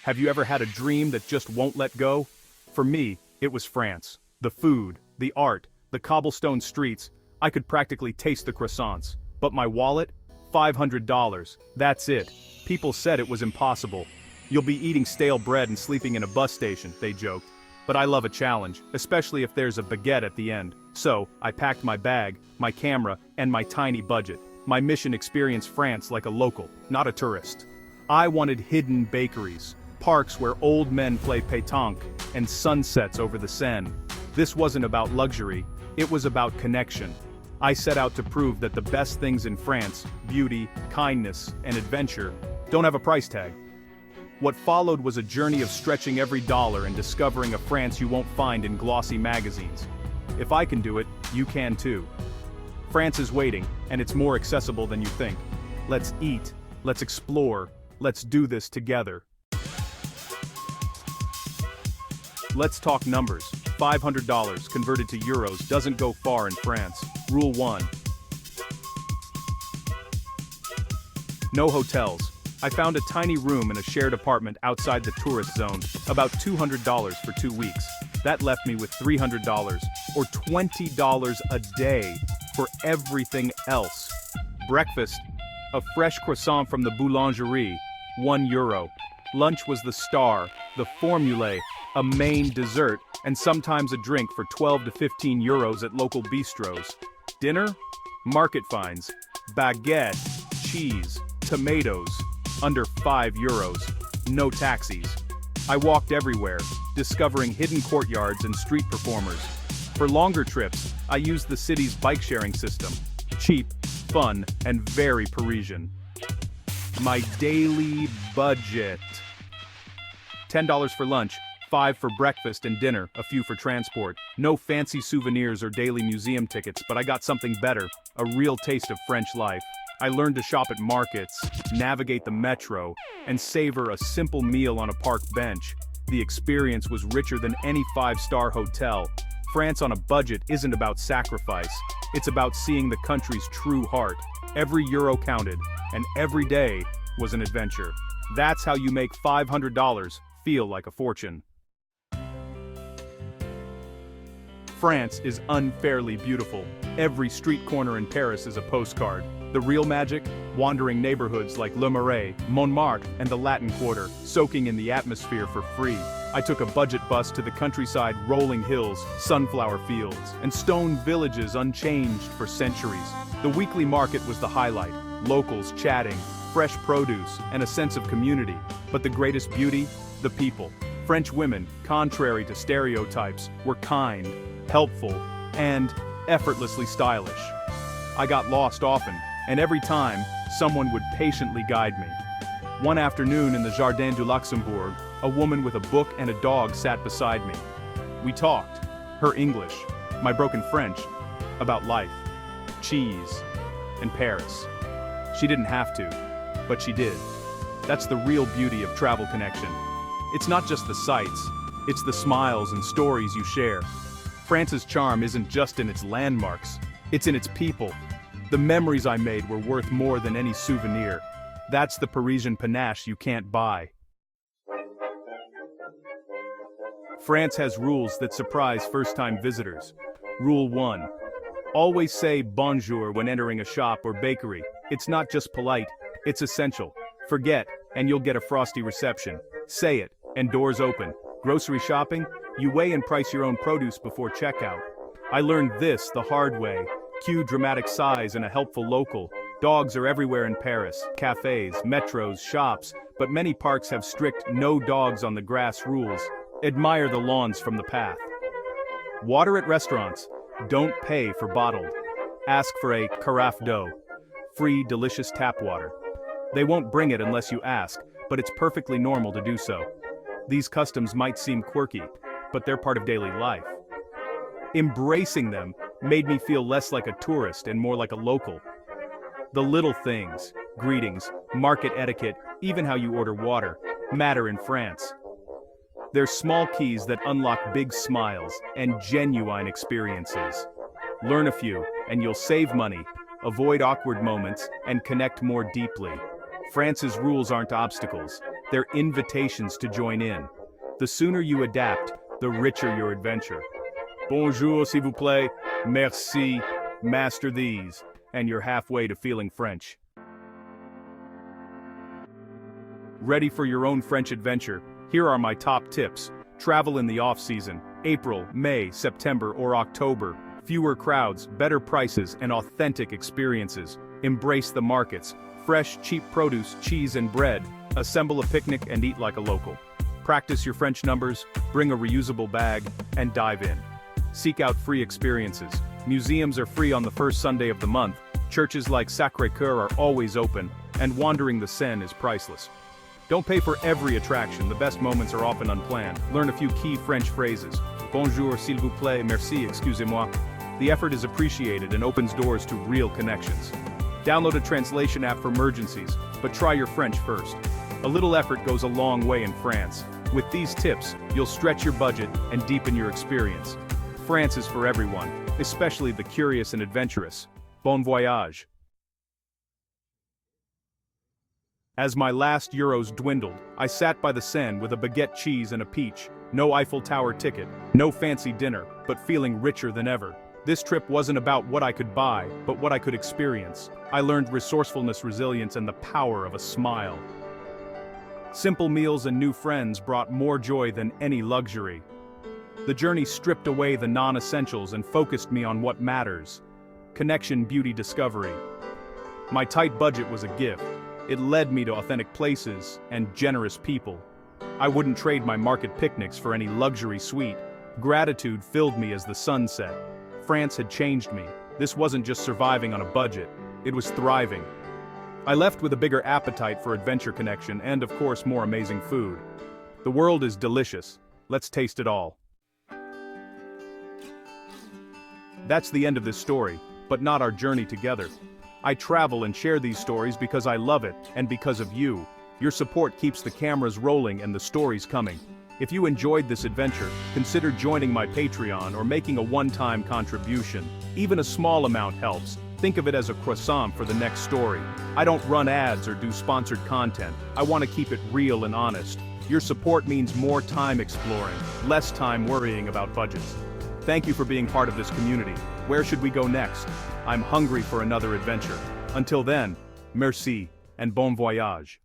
Have you ever had a dream that just won't let go? For me, it was France. The food, the art, the cobblestone streets, I could practically taste the croissants. But my wallet? $500. That's it. People said it was impossible. You'll be eating stale bread and sleeping in a bus station, they joked. But I love a challenge, especially if there's a baguette at the end. So, I packed my bag, my camera, and my tiny budget. My mission: experience France like a local, not a tourist. I wanted hidden bakeries, parks where old men play pétanque, and sunsets over the Seine. This wasn't about luxury, it was about connection. I set out to prove that the best things in France, beauty, kindness, and adventure, don't have a price tag. What followed was a journey of stretching every dollar and discovering a France you won't find in glossy magazines. If I can do it, you can too. France is waiting, and it's more accessible than you think. Let's eat, let's explore, let's do this together. Let's talk numbers. $500 converted to euros doesn't go far in France. Rule 1. No hotels. I found a tiny room in a shared apartment outside the tourist zone, about $200 for 2 weeks. That left me with $300, or $20 a day, for everything else. Breakfast: a fresh croissant from the boulangerie, €1. Lunch was the star, the formulae, a main dessert, and sometimes a drink for 12 to 15 euros at local bistros. Dinner? Market finds. Baguette, cheese, tomatoes, under €5. No taxis. I walked everywhere, discovering hidden courtyards and street performers. For longer trips, I used the city's bike-sharing system. Cheap, fun, and very Parisian. My daily budget: $10 for lunch, $5 for breakfast and dinner, a few for transport. No fancy souvenirs or daily museum tickets, but I got something better: a real taste of French life. I learned to shop at markets, navigate the metro, and savor a simple meal on a park bench. The experience was richer than any 5-star hotel. France on a budget isn't about sacrifice, it's about seeing the country's true heart. Every euro counted, and every day was an adventure. That's how you make $500 feel like a fortune. France is unfairly beautiful. Every street corner in Paris is a postcard. The real magic? Wandering neighborhoods like Le Marais, Montmartre, and the Latin Quarter, soaking in the atmosphere for free. I took a budget bus to the countryside: rolling hills, sunflower fields, and stone villages unchanged for centuries. The weekly market was the highlight: locals chatting, fresh produce, and a sense of community. But the greatest beauty? The people. French women, contrary to stereotypes, were kind, helpful, and effortlessly stylish. I got lost often, and every time, someone would patiently guide me. One afternoon in the Jardin du Luxembourg, a woman with a book and a dog sat beside me. We talked, her English, my broken French, about life, cheese, and Paris. She didn't have to, but she did. That's the real beauty of travel connection. It's not just the sights, it's the smiles and stories you share. France's charm isn't just in its landmarks, it's in its people. The memories I made were worth more than any souvenir. That's the Parisian panache you can't buy. France has rules that surprise first-time visitors. Rule 1. Always say bonjour when entering a shop or bakery. It's not just polite, it's essential. Forget, and you'll get a frosty reception. Say it, and doors open. Grocery shopping? You weigh and price your own produce before checkout. I learned this the hard way. Cue dramatic sighs and a helpful local. Dogs are everywhere in Paris. Cafes, metros, shops, but many parks have strict no dogs on the grass rules. Admire the lawns from the path. Water at restaurants. Don't pay for bottled. Ask for a carafe d'eau. Free, delicious tap water. They won't bring it unless you ask, but it's perfectly normal to do so. These customs might seem quirky, but they're part of daily life. Embracing them made me feel less like a tourist and more like a local. The little things, greetings, market etiquette, even how you order water, matter in France. They're small keys that unlock big smiles and genuine experiences. Learn a few, and you'll save money, avoid awkward moments, and connect more deeply. France's rules aren't obstacles, they're invitations to join in. The sooner you adapt, the richer your adventure. Bonjour, s'il vous plaît, merci, master these, and you're halfway to feeling French. Ready for your own French adventure? Here are my top tips. Travel in the off-season, April, May, September, or October. Fewer crowds, better prices, and authentic experiences. Embrace the markets. Fresh, cheap produce, cheese and bread. Assemble a picnic and eat like a local. Practice your French numbers, bring a reusable bag, and dive in. Seek out free experiences. Museums are free on the first Sunday of the month. Churches like Sacré-Cœur are always open, and wandering the Seine is priceless. Don't pay for every attraction, the best moments are often unplanned. Learn a few key French phrases. Bonjour, s'il vous plaît, merci, excusez-moi. The effort is appreciated and opens doors to real connections. Download a translation app for emergencies, but try your French first. A little effort goes a long way in France. With these tips, you'll stretch your budget and deepen your experience. France is for everyone, especially the curious and adventurous. Bon voyage. As my last euros dwindled, I sat by the Seine with a baguette cheese and a peach. No Eiffel Tower ticket, no fancy dinner, but feeling richer than ever. This trip wasn't about what I could buy, but what I could experience. I learned resourcefulness, resilience, and the power of a smile. Simple meals and new friends brought more joy than any luxury. The journey stripped away the non-essentials and focused me on what matters. Connection, beauty, discovery. My tight budget was a gift. It led me to authentic places and generous people. I wouldn't trade my market picnics for any luxury suite. Gratitude filled me as the sun set. France had changed me. This wasn't just surviving on a budget, it was thriving. I left with a bigger appetite for adventure, connection, and of course more amazing food. The world is delicious. Let's taste it all. That's the end of this story, but not our journey together. I travel and share these stories because I love it, and because of you. Your support keeps the cameras rolling and the stories coming. If you enjoyed this adventure, consider joining my Patreon or making a one-time contribution. Even a small amount helps. Think of it as a croissant for the next story. I don't run ads or do sponsored content. I want to keep it real and honest. Your support means more time exploring, less time worrying about budgets. Thank you for being part of this community. Where should we go next? I'm hungry for another adventure. Until then, merci and bon voyage.